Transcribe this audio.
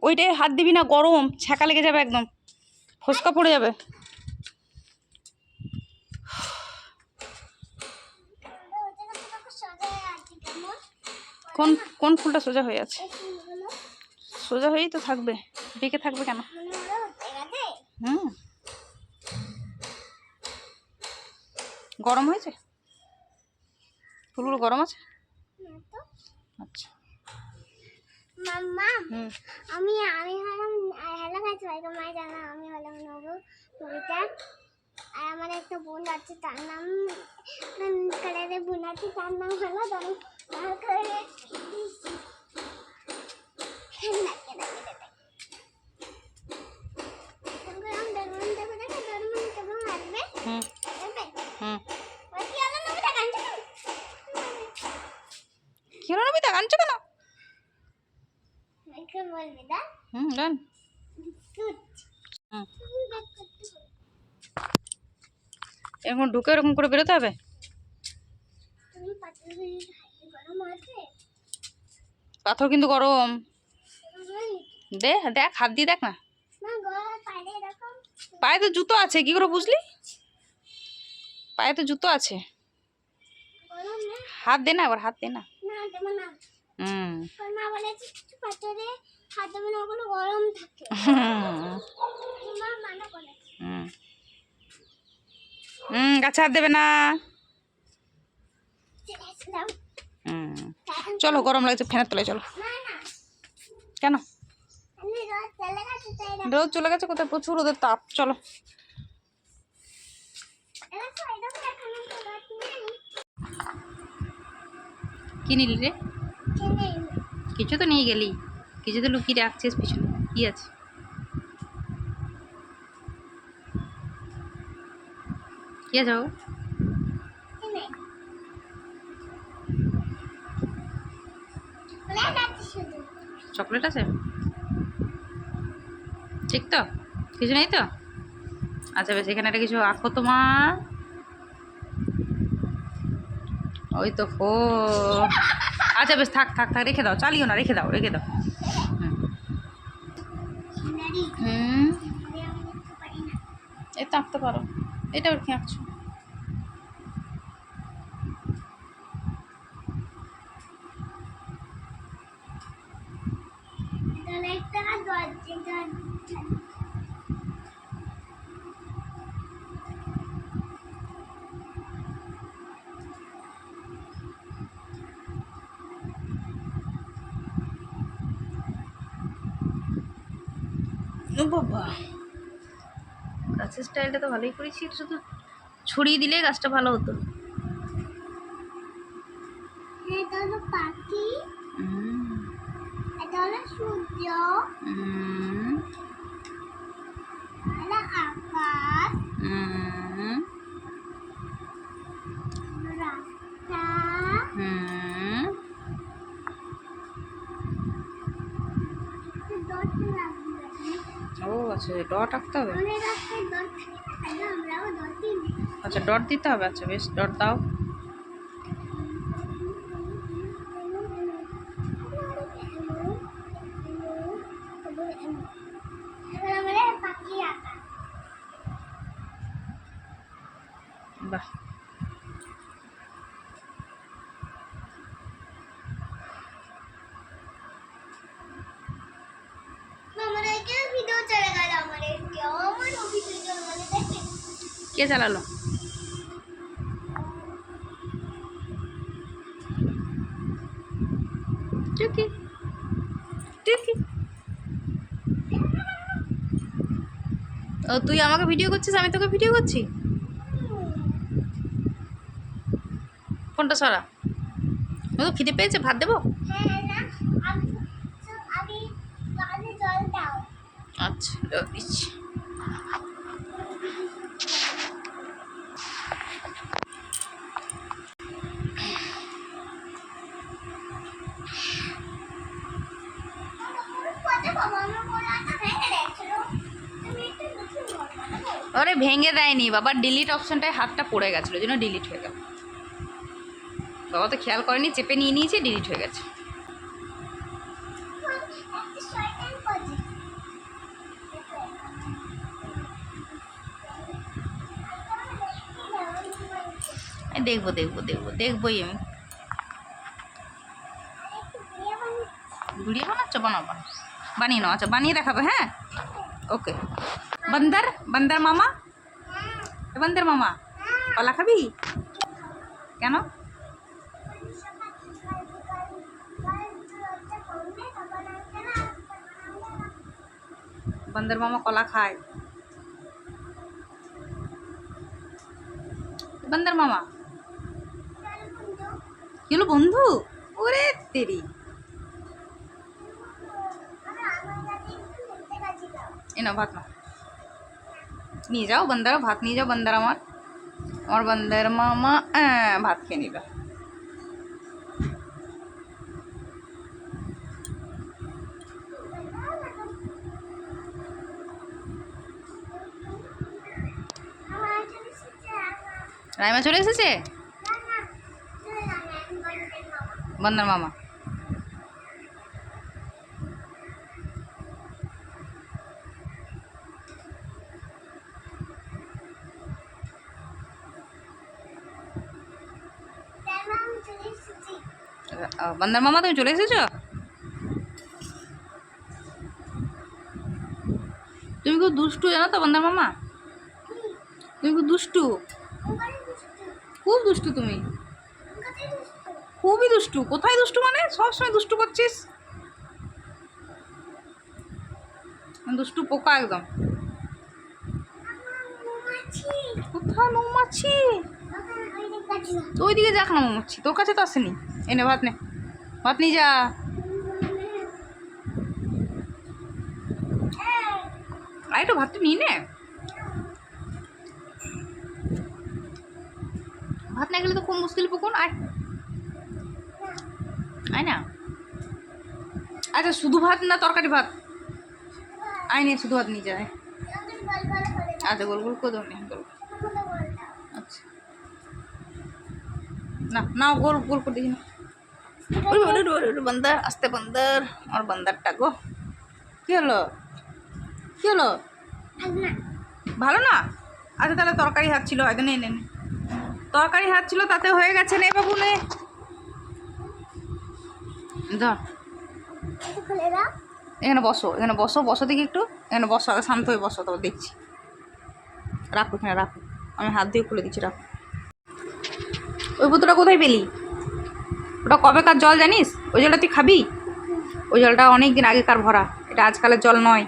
ওইটাই হাত দিবি না, গরম, ছ্যাঁকা লেগে যাবে, একদম ফসকা পড়ে যাবে। কোন কোন ফুলটা সোজা হয়ে আছে? সোজা হয়েই তো থাকবে, বেঁকে থাকবে কেন? হুম, গরম হয়েছে, ফুলগুলো গরম আছে। আচ্ছা আমি হলাম hello guys, welcome my channel. আমি হলাম নবু কবিতা, আর আমার একটা বোন আছে, তার নাম কালারের বোন আছে, তার নাম হলো ধরম। কি হলো নবিতা, কাঁদছো কেন? বলবি দা ডান। এরকম ঢুকে এরকম করে বেরোতে হবে। পাথর কিন্তু গরম। দেখ হাত দিয়ে দেখ না। পায়ে তো জুতো আছে, কি করে বুঝলি? পায়ে তো জুতো আছে, হাত দে না, আবার হাত দে না। গাছে হাত দেবে না। চলো, গরম লাগছে, ফ্যানের তলায় চলো। কেন? রোদ চলে গেছে কোথায়? প্রচুর রোদের তাপ। চলো। কি নিলি রে? কিছু তো নিয়ে গেলি, কিছু তো লুকিয়ে রাখছিস পিছনে, কি আছে? কি আছে বাবু? চকলেট আছে, ঠিক তো? কিছু নেই তো? আচ্ছা বেশ, এখানে একটা কিছু আঁকো তোমার। ওই তো আচ্ছা বেশ, থাক থাক থাক, রেখে দাও, চালিও না, রেখে দাও, রেখে দাও। এই তো আঁকতে পারো। এটা ওর কি আঁকছো? ও বাবা, গাছের স্টাইলটা তো ভালোই করেছি, শুধু ছড়িয়ে দিলে গাছটা ভালো হতো। এটা হলো পাখি, এটা হলো সূর্য, এটা আকাশ, রাস্তা, ও আচ্ছা, ডট আঁকতে হবে। আচ্ছা ডট দিতে হবে, আচ্ছা বেশ, ডট দাও। বাহ, কে চালালো? টুকি টুকি। ও তুই আমাকে ভিডিও করছিস, আমি তোকে ভিডিও করছি? ফোনটা সরা। ও তো খিদে পেয়েছে, ভাত দেবো? আচ্ছা দিচ্ছি। আরে ভেঙে দেয়নি বাবা, ডিলিট অপশনটায় হাতটা পড়ে গেছিলো, জন্য ডিলিট হয়ে গেল। বাবা তো খেয়াল করেনি, চেপে নিয়ে নিয়েছে, ডিলিট হয়ে গেছে। দেখবো দেখবো দেখবো দেখবোই আমি। গুড়িয়ে বানাচ্ছ? বানাবো, বানিয়ে নাও। আচ্ছা বানিয়ে দেখাবে, হ্যাঁ ওকে। বন্দর বন্দর মামা, বন্দর মামা কলা খাবি? কেন? বন্দর মামা কলা খায়। বন্দর মামা কি হলো বন্ধু? ওরে তেরি, এনো ভাত নাও, নিয়ে যাও বন্দর, ভাত নিয়ে যাও বন্দর। আমার বন্দর মামা ভাত খেয়ে নিল। রাইমা চলে এসেছে বন্দর মামা। বন্দর মামা তুমি চলে এসেছো? তুমি খুব দুষ্টু জানো তো বন্দর মামা, তুমি খুব দুষ্টু, খুব দুষ্টু তুমি, খুবই দুষ্টু। কোথায় দুষ্টু মানে? সবসময় দুষ্টু করছিস, দুষ্টু পোকা একদম। কোথায় মৌমাছি? তো ওইদিকে যাক না মৌমাছি, তোর কাছে তো আসেনি। এনে ভাত নে, ভাত নিয়ে যা। আর একটু ভাতটা নিয়ে নে, ভাত না গেলে তো খুব মুশকিল পুকুন। আয় আয় না। আচ্ছা শুধু ভাত না তরকারি ভাত? আয় নে শুধু ভাত নিয়ে যায়। আচ্ছা গোল গোল করে দেবো, গোল। আচ্ছা না নাও, গোল গোল করে দেখি না। বন্দর আস্তে, বন্দর আমার বন্দরটা গো। কি হলো, কি হলো? ভালো না? আচ্ছা তাহলে তরকারি হাত ছিল হয়তো, নেই নেই তরকারি হাত ছিল তাতে হয়ে গেছে। নে বাবু নে, ধর এখানে বসো, এখানে বসো, বসো দেখি একটু, এখানে বসো, আগে শান্ত হয়ে বসো, তবে দেখছি। রাখো এখানে রাখো, আমি হাত দিয়ে খুলে দিচ্ছি, রাখো। ওই বোতলটা কোথায় পেলি? ওটা কবেকার জল জানিস? ওই জলটা তুই খাবি? ওই জলটা অনেক দিন আগেকার ভরা, এটা আজকালের জল নয়।